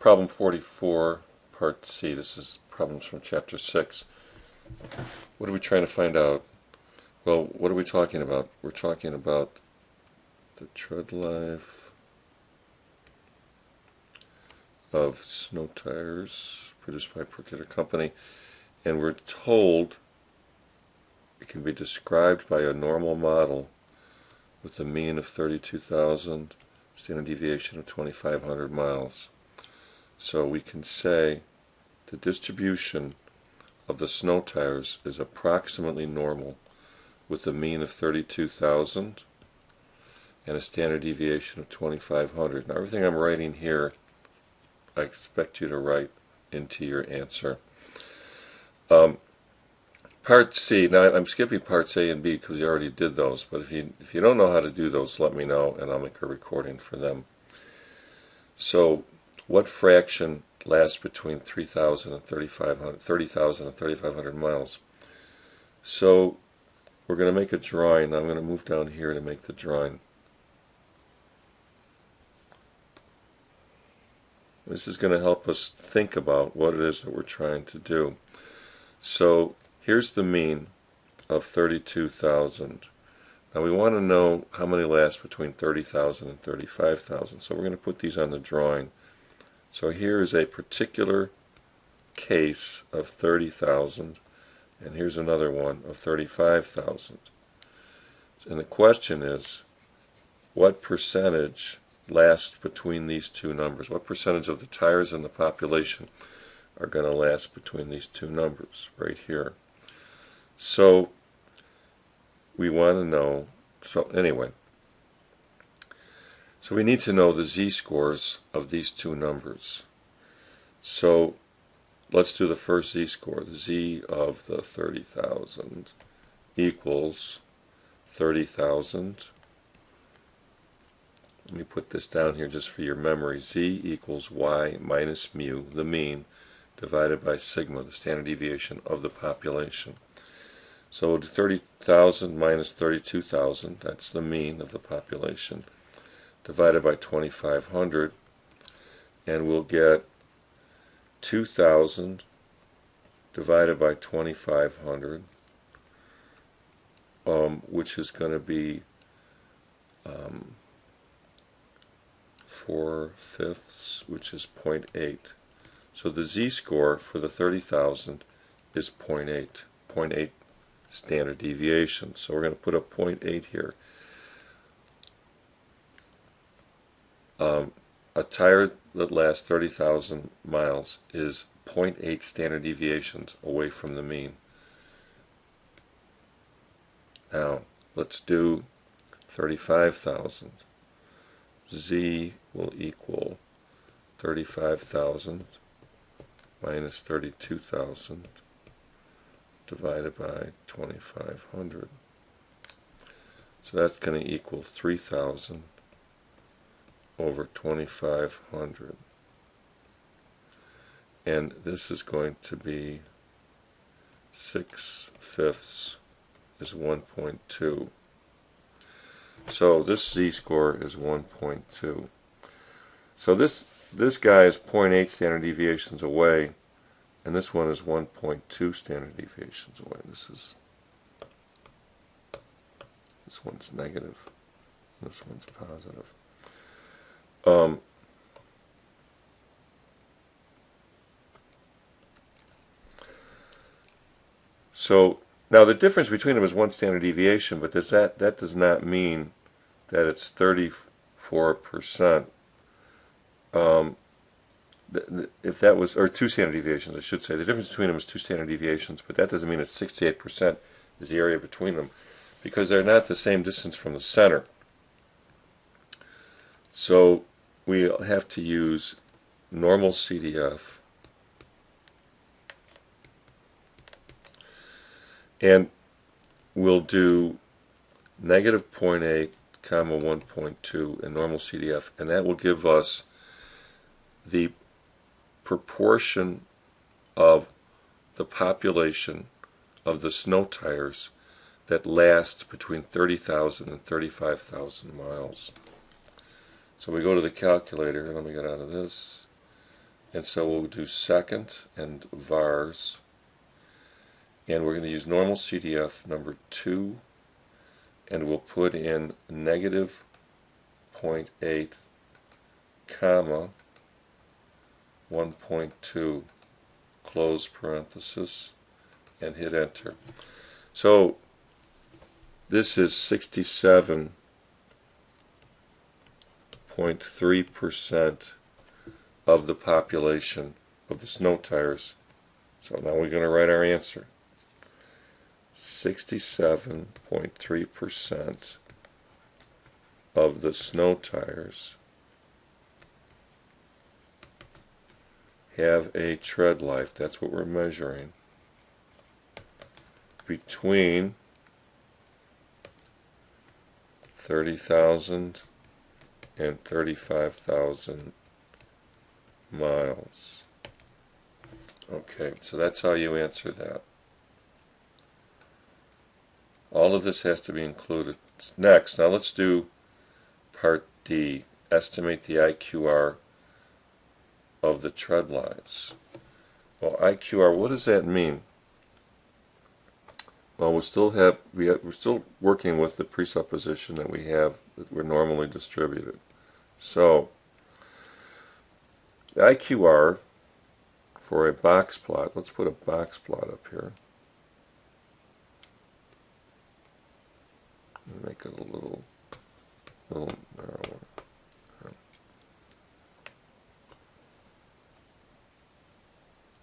Problem 44, Part C. This is problems from Chapter 6. What are we trying to find out? Well, what are we talking about? We're talking about the tread life of snow tires produced by Procter Company, and we're told it can be described by a normal model with a mean of 32,000, standard deviation of 2,500 miles. So we can say the distribution of the snow tires is approximately normal with a mean of 32,000 and a standard deviation of 2,500. Now everything I'm writing here I expect you to write into your answer. Part C, now I'm skipping parts A and B because you already did those, but if you don't know how to do those, let me know and I'll make a recording for them. So what fraction lasts between 3,000 and 30,000 and 3,500 miles? So we're going to make a drawing. I'm going to move down here to make the drawing. This is going to help us think about what it is that we're trying to do. So here's the mean of 32,000. Now we want to know how many last between 30,000 and 35,000. So we're going to put these on the drawing. So here is a particular case of 30,000, and here's another one of 35,000. And the question is, what percentage lasts between these two numbers? What percentage of the tires in the population are going to last between these two numbers right here? So we want to know, so anyway, so we need to know the z-scores of these two numbers. So let's do the first z-score. The z of the 30,000 equals 30,000. Let me put this down here just for your memory. Z equals y minus mu, the mean, divided by sigma, the standard deviation of the population. So we'll do 30,000 minus 32,000, that's the mean of the population, divided by 2,500, and we'll get 2,000 divided by 2,500, which is going to be 4/5, which is 0.8. So the z-score for the 30,000 is 0.8 standard deviation. So we're going to put a 0.8 here. A tire that lasts 30,000 miles is 0.8 standard deviations away from the mean. Now let's do 35,000. Z will equal 35,000 minus 32,000 divided by 2,500. So that's going to equal 3,000 over 2,500. And this is going to be 6/5 is 1.2. So this z-score is 1.2. So this guy is 0.8 standard deviations away, and this one is 1.2 standard deviations away. This one's negative, and this one's positive. So now the difference between them is 1 standard deviation, but that does not mean that it's 34%. If that was, or 2 standard deviations, I should say. The difference between them is 2 standard deviations, but that doesn't mean it's 68% is the area between them, because they're not the same distance from the center. So we have to use normal CDF, and we'll do negative 0.8 comma 1.2 in normal CDF, and that will give us the proportion of the population of the snow tires that last between 30,000 and 35,000 miles. So we go to the calculator. Let me get out of this. And so we'll do second and vars, and we're going to use normal CDF number 2, and we'll put in negative 0.8 comma 1.2 close parenthesis and hit enter. So this is 67.3% of the population of the snow tires. So now we're going to write our answer. 67.3% of the snow tires have a tread life, that's what we're measuring, between 30,000 and 35,000 miles. Okay, so that's how you answer that. All of this has to be included. Next, now let's do part D. Estimate the IQR of the tread lives. Well, IQR, what does that mean? Well, we're still working with the presupposition that we're normally distributed. So the IQR for a box plot, let's put a box plot up here. Make it a little narrower.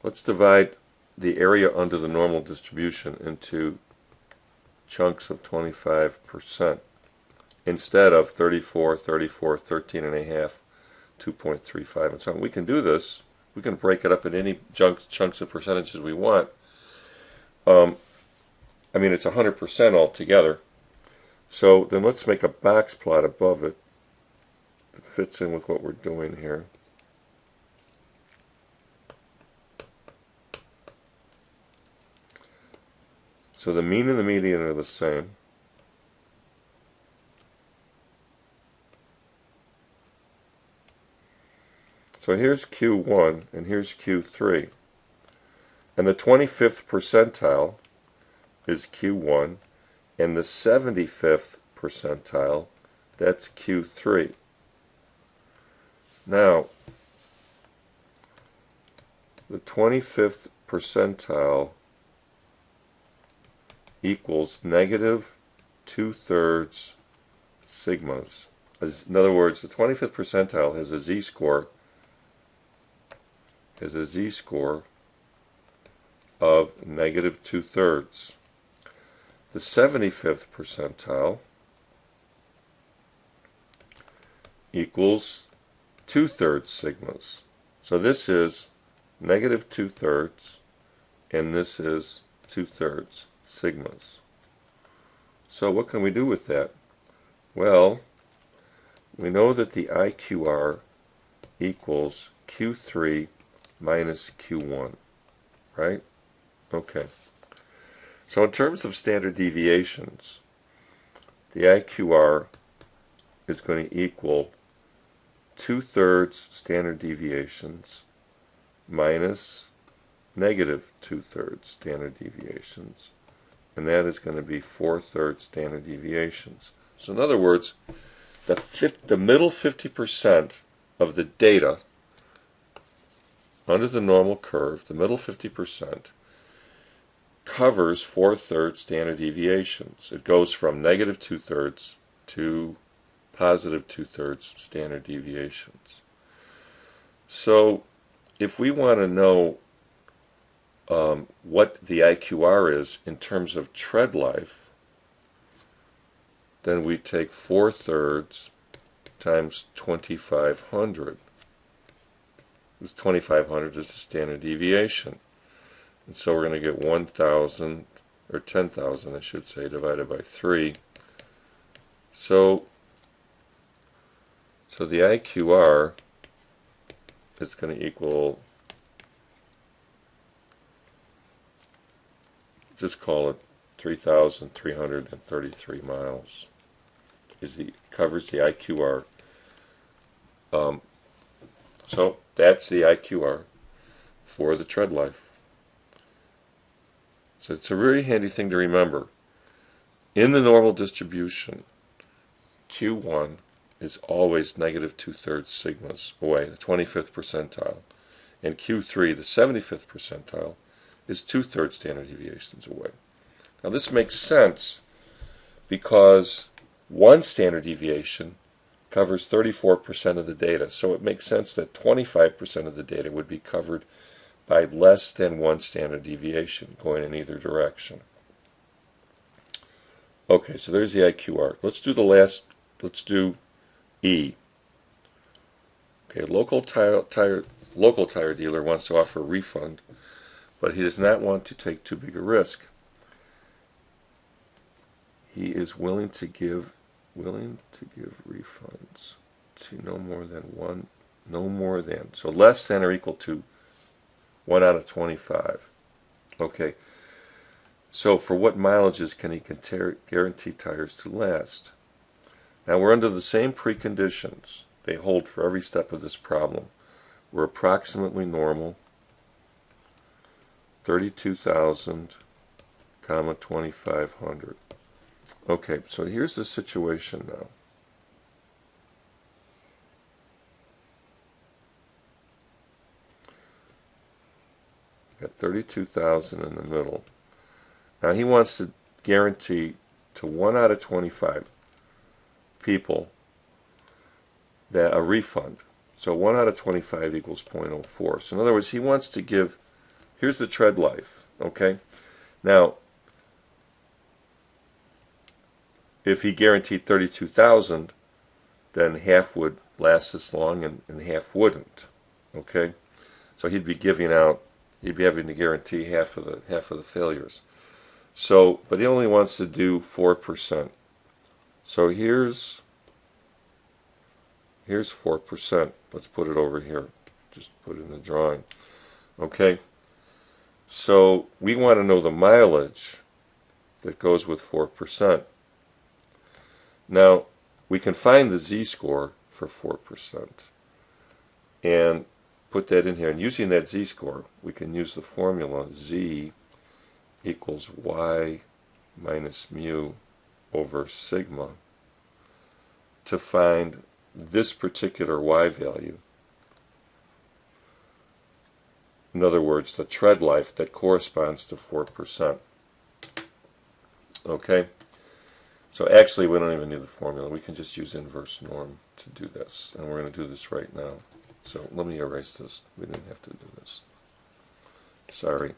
Let's divide the area under the normal distribution into chunks of 25% instead of 34, 34, 13 and a half, 2.35 and so on. We can do this. We can break it up in any chunks of percentages we want. I mean, it's 100% altogether. So then let's make a box plot above it. It fits in with what we're doing here. So the mean and the median are the same. So here's Q1 and here's Q3. And the 25th percentile is Q1, and the 75th percentile, that's Q3. Now, the 25th percentile equals negative 2/3 sigmas. In other words, the 25th percentile has a z-score of negative 2/3. The 75th percentile equals 2/3 sigmas. So this is negative 2/3 and this is 2/3 sigmas. So what can we do with that? Well, we know that the IQR equals Q3 minus Q1, right? Okay. So in terms of standard deviations, the IQR is going to equal 2/3 standard deviations minus negative 2/3 standard deviations, and that is going to be 4/3 standard deviations. So in other words, the middle 50% of the data under the normal curve, the middle 50%, covers 4/3 standard deviations. It goes from negative 2/3 to positive 2/3 standard deviations. So if we want to know what the IQR is in terms of tread life, then we take 4/3 times 2,500. 2,500 is the standard deviation. And so we're going to get 1,000, or 10,000 I should say, divided by 3. So the IQR is going to equal, just call it 3,333 miles. Covers the IQR. So that's the IQR. for the tread life. So it's a very handy thing to remember. In the normal distribution, Q1 is always negative 2/3 sigmas away, the 25th percentile. And Q3, the 75th percentile, is 2/3 standard deviations away. Now this makes sense because one standard deviation covers 34% of the data. So it makes sense that 25% of the data would be covered by less than one standard deviation going in either direction. Okay, so there's the IQ arc. Let's do E. Okay, local tire dealer wants to offer a refund, but he does not want to take too big a risk. He is willing to give refunds to no more than, so less than or equal to 1 out of 25. Okay, so for what mileages can he guarantee tires to last? Now we're under the same preconditions. They hold for every step of this problem. We're approximately normal, 32,000, 2,500. Okay, so here's the situation now. Got 32,000 in the middle. Now he wants to guarantee to 1 out of 25 people that a refund. So 1 out of 25 equals 0.04. So in other words, he wants to give, here's the tread life, okay? Now, if he guaranteed 32,000, then half would last this long and half wouldn't, okay? So he'd be having to guarantee half of the failures. So, but he only wants to do 4%. So here's 4%. Let's put it over here. Just put it in the drawing. Okay. So we want to know the mileage that goes with 4%. Now, we can find the z-score for 4% and put that in here. And using that z-score, we can use the formula z equals y minus mu over sigma to find this particular y value. In other words, the tread life that corresponds to 4%. Okay? So actually, we don't even need the formula. We can just use inverse norm to do this. And we're going to do this right now. So let me erase this. We didn't have to do this. Sorry.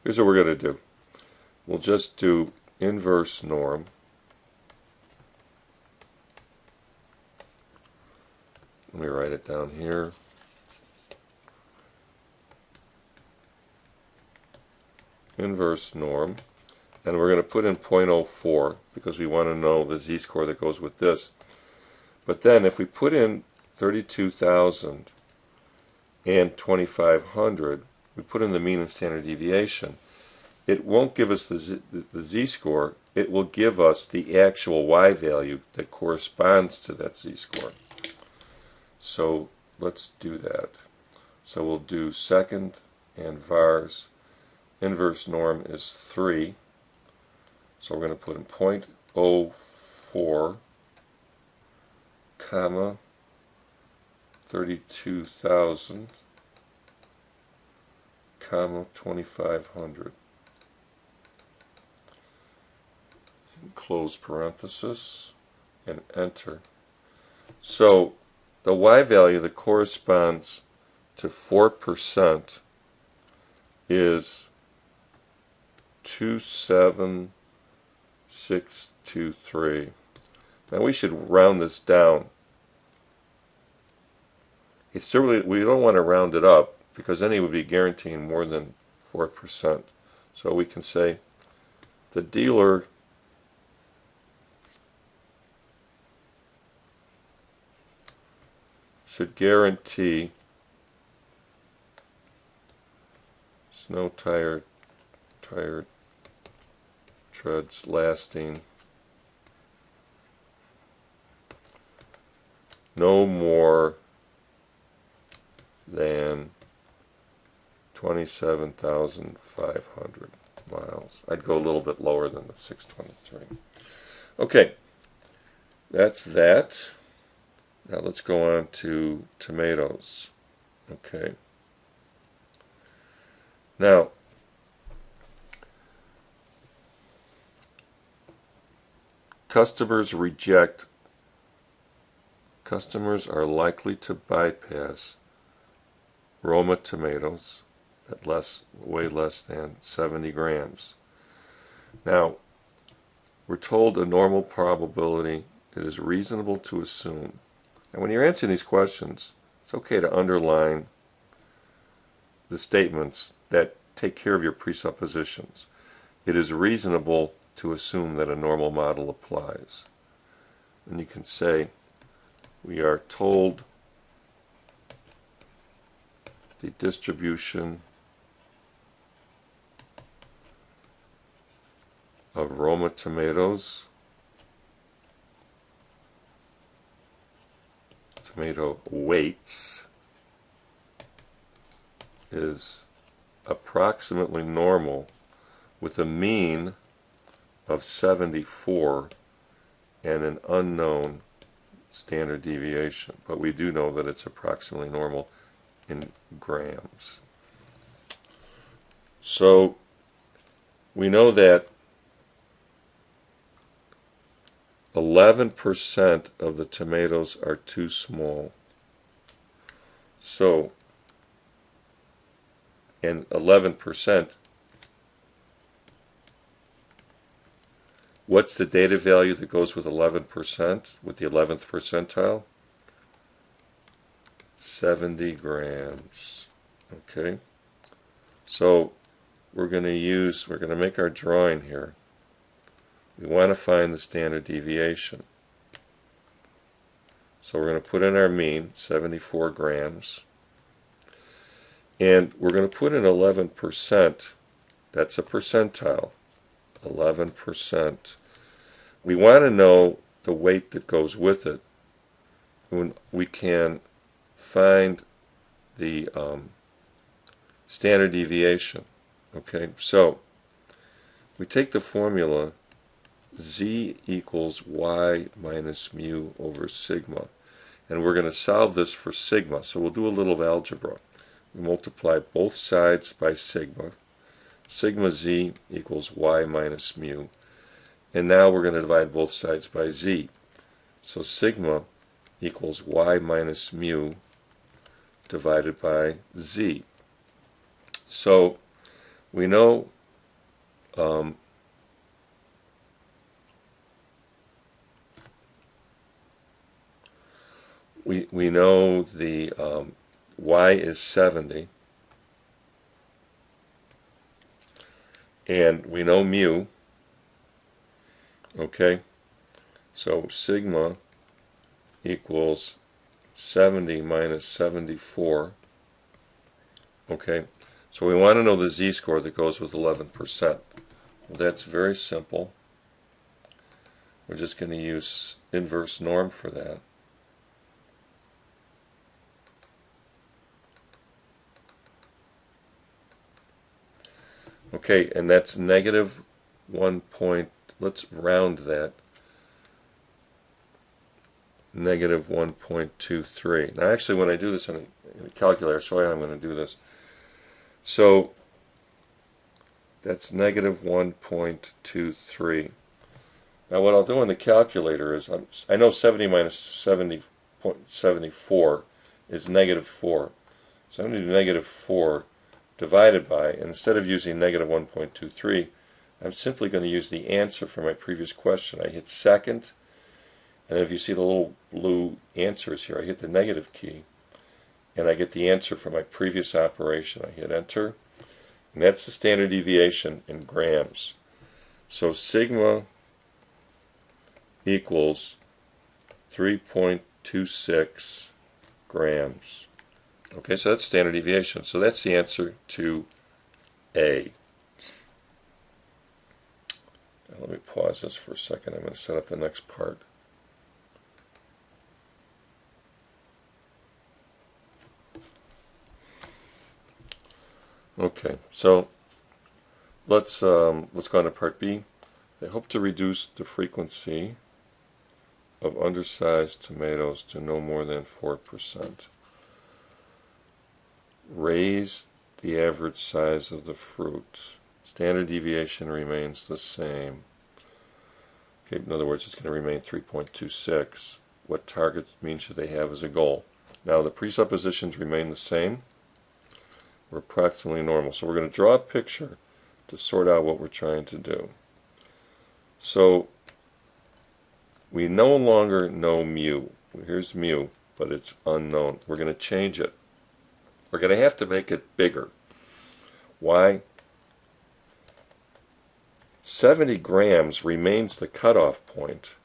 Here's what we're going to do. We'll just do inverse norm. Let me write it down here. Inverse norm. And we're going to put in 0.04 because we want to know the z-score that goes with this. But then if we put in 32,000 and 2,500, we put in the mean and standard deviation, it won't give us the z-score. It will give us the actual y value that corresponds to that z-score. So let's do that. So we'll do second and vars. Inverse norm is 3. So we're going to put in 0.04, comma, 32,000, comma, 2,500. Close parenthesis and enter. So the y value that corresponds to 4% is 27623. Now we should round this down. It's really, we don't want to round it up because then he would be guaranteeing more than 4%. So we can say the dealer should guarantee snow tire treads lasting no more than 27,500 miles. I'd go a little bit lower than the 623. Okay, that's that. Now let's go on to tomatoes. Okay. Now, customers are likely to bypass Roma tomatoes at way less than 70 grams. Now, we're told a normal probability, it is reasonable to assume. And when you're answering these questions, it's okay to underline the statements that take care of your presuppositions. It is reasonable to assume that a normal model applies. And you can say, we are told the distribution of Roma tomatoes, tomato weights, is approximately normal with a mean of 74 and an unknown standard deviation. But we do know that it's approximately normal in grams. So we know that 11% of the tomatoes are too small. So, and 11%, what's the data value that goes with 11%, with the 11th percentile? 70 grams. Okay, so we're going to make our drawing here. We want to find the standard deviation. So we're going to put in our mean, 74 grams. And we're going to put in 11%. That's a percentile. 11%. We want to know the weight that goes with it. When we can find the standard deviation. Okay, so we take the formula z equals y minus mu over sigma, and we're going to solve this for sigma. So we'll do a little algebra. We multiply both sides by sigma. Sigma z equals y minus mu, and now we're going to divide both sides by z. So sigma equals y minus mu divided by z. So we know we know the y is 70, and we know mu. Okay, so sigma equals 70 minus 74. Okay, so we want to know the z-score that goes with 11%. Well, that's very simple. We're just going to use inverse norm for that. Okay, and that's negative 1 point, let's round that, negative 1.23. Now actually when I do this in a calculator, I'll show you how I'm going to do this. So that's negative 1.23. Now what I'll do in the calculator is, I know 70 minus 70.74 is negative 4. So I'm going to do negative 4 divided by, and instead of using negative 1.23, I'm simply going to use the answer for my previous question. I hit second, and if you see the little blue answers here, I hit the negative key, and I get the answer for my previous operation. I hit enter, and that's the standard deviation in grams. So sigma equals 3.26 grams. Okay, so that's standard deviation. So that's the answer to A. Now let me pause this for a second. I'm going to set up the next part. Okay, so let's go on to part B. They hope to reduce the frequency of undersized tomatoes to no more than 4%. Raise the average size of the fruit. Standard deviation remains the same. Okay, in other words, it's going to remain 3.26. What target mean should they have as a goal? Now the presuppositions remain the same. We're approximately normal. So we're going to draw a picture to sort out what we're trying to do. So we no longer know mu. Here's mu, but it's unknown. We're going to change it. We're going to have to make it bigger. Why? 70 grams remains the cutoff point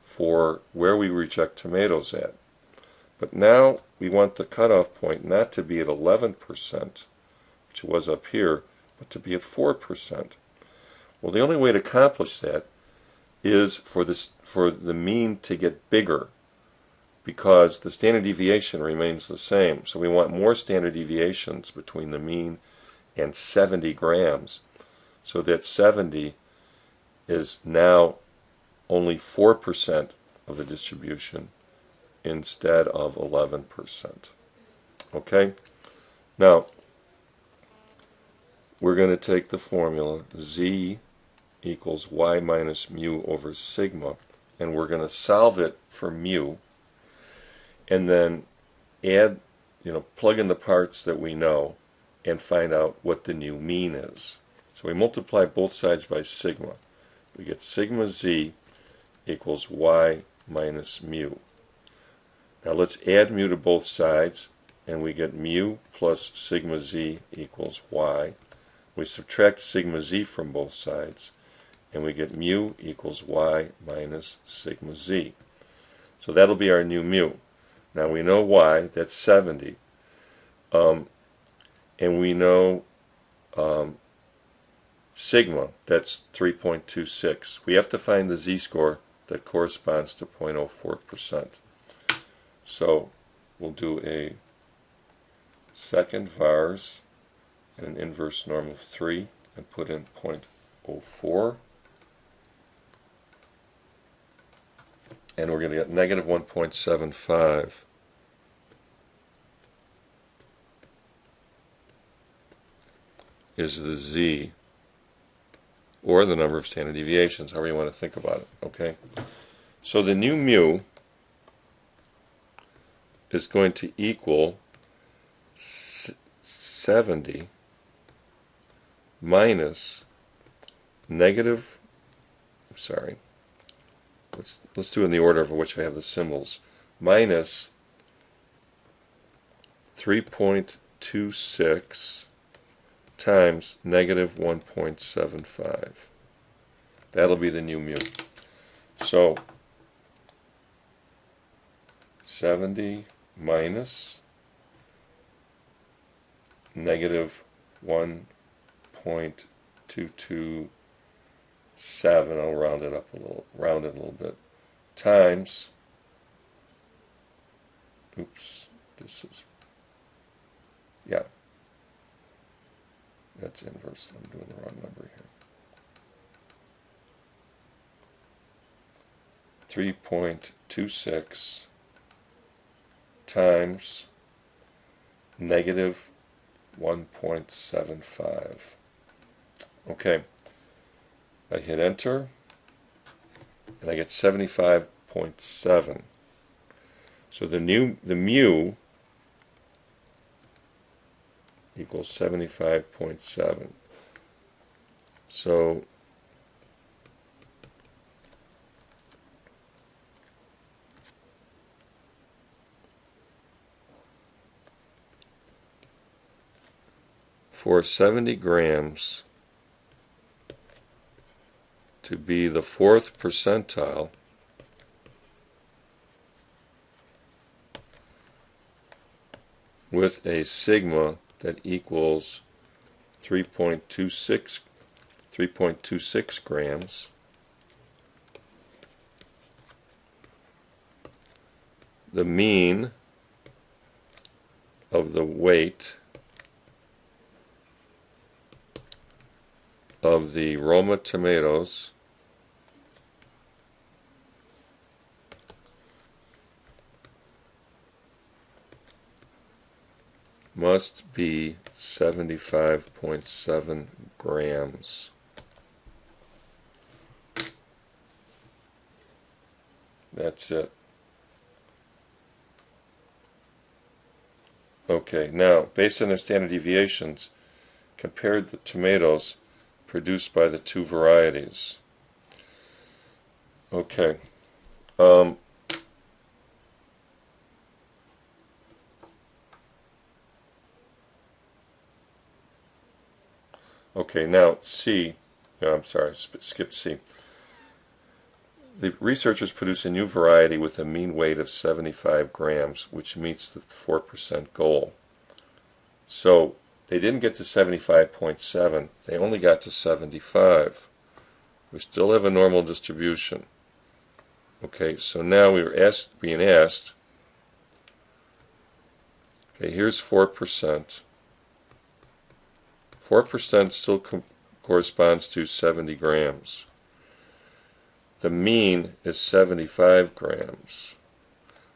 for where we reject tomatoes at. But now we want the cutoff point not to be at 11%, which it was up here, but to be at 4%. Well, the only way to accomplish that is for the mean to get bigger, because the standard deviation remains the same. So we want more standard deviations between the mean and 70 grams, so that 70 is now only 4% of the distribution instead of 11%. Okay? Now, we're going to take the formula z equals y minus mu over sigma, and we're going to solve it for mu, and then add, plug in the parts that we know and find out what the new mean is. So we multiply both sides by sigma. We get sigma z equals y minus mu. Now let's add mu to both sides, and we get mu plus sigma z equals y. We subtract sigma z from both sides, and we get mu equals y minus sigma z. So that'll be our new mu. Now we know y, that's 70, and we know sigma, that's 3.26. We have to find the z-score that corresponds to 0.04%. So we'll do a second vars and an inverse norm of 3 and put in 0.04. And we're going to get negative 1.75 is the z, or the number of standard deviations, however you want to think about it. Okay? So the new mu is going to equal 70 minus negative, let's do it in the order of which I have the symbols, minus 3.26 times negative 1.75. That'll be the new mu. So 70 minus negative 1.227, I'll round it a little bit, times, that's inverse, I'm doing the wrong number here. 3.26 times negative 1.75. Okay, I hit enter, and I get 75.7. So the mu equals 75.7. So for 70 grams to be the 4th percentile, with a sigma that equals 3.26 grams, the mean of the weight of the Roma tomatoes must be 75.7 grams. That's it. Okay, now, based on their standard deviations, compare the tomatoes produced by the two varieties. Okay. Okay, now C. I'm sorry, skip C. The researchers produced a new variety with a mean weight of 75 grams, which meets the 4% goal. So they didn't get to 75.7, they only got to 75. We still have a normal distribution. Okay, so now we were being asked, okay, here's 4%. 4% still corresponds to 70 grams. The mean is 75 grams.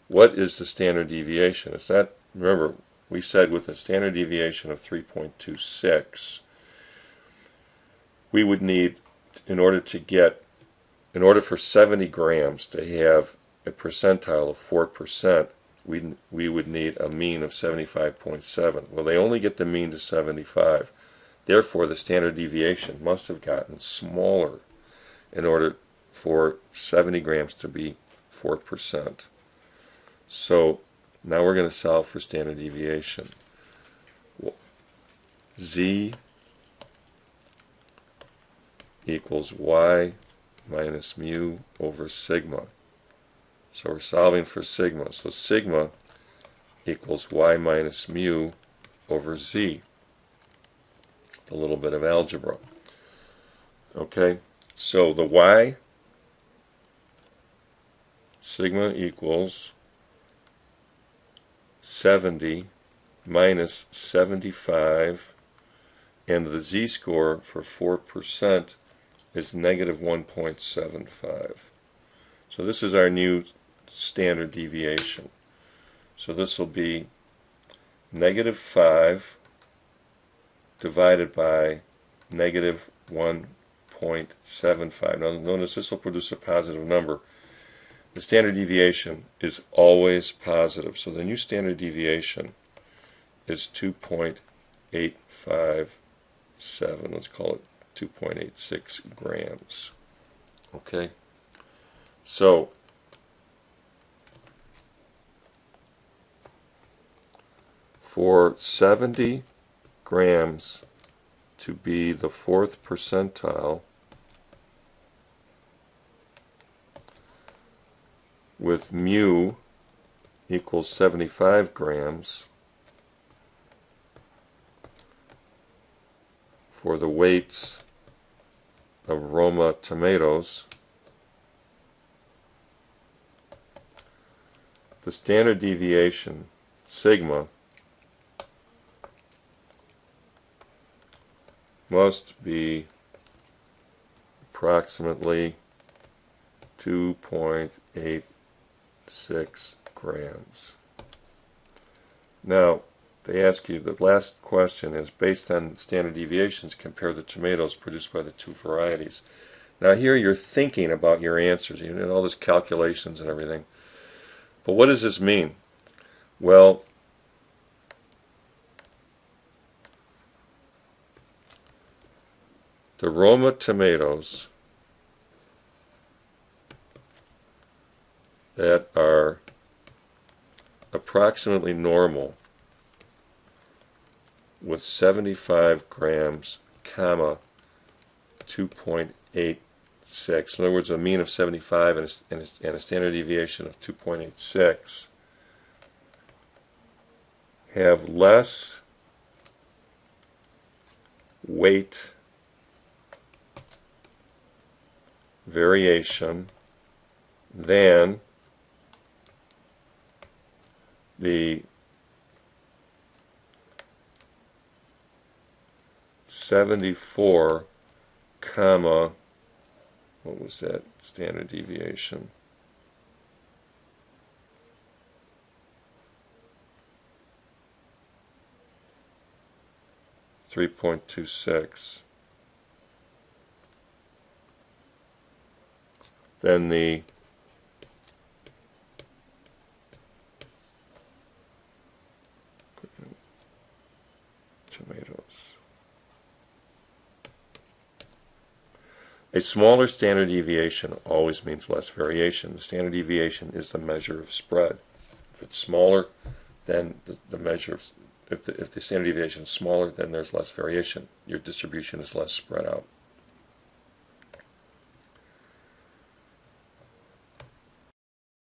What is the standard deviation? It's that, remember, we said with a standard deviation of 3.26, we would need, in order for 70 grams to have a percentile of 4%, we would need a mean of 75.7. Well, they only get the mean to 75. Therefore, the standard deviation must have gotten smaller in order for 70 grams to be 4%. So now we're going to solve for standard deviation. Z equals y minus mu over sigma. So we're solving for sigma. So sigma equals y minus mu over z. A little bit of algebra. Okay, so the y, sigma equals 70 minus 75, and the z-score for 4% is negative 1.75. So this is our new standard deviation. So this will be negative 5 divided by negative 1.75. Now notice this will produce a positive number. The standard deviation is always positive. So the new standard deviation is 2.857. Let's call it 2.86 grams. Okay? So for 70 grams to be the 4th percentile, with mu equals 75 grams for the weights of Roma tomatoes, the standard deviation, sigma, must be approximately 2.86 grams. Now, they ask you, the last question is, based on standard deviations, compare the tomatoes produced by the two varieties. Now here you're thinking about your answers, you know, all this calculations and everything. But what does this mean? Well, the Roma tomatoes that are approximately normal with 75 grams, comma, 2.86. In other words, a mean of 75 and a standard deviation of 2.86 have less weight variation than the 74 comma, what was that standard deviation? .26. Then the tomatoes. A smaller standard deviation always means less variation. The standard deviation is the measure of spread. If it's smaller, then the measure of, if the standard deviation is smaller, then there's less variation. Your distribution is less spread out.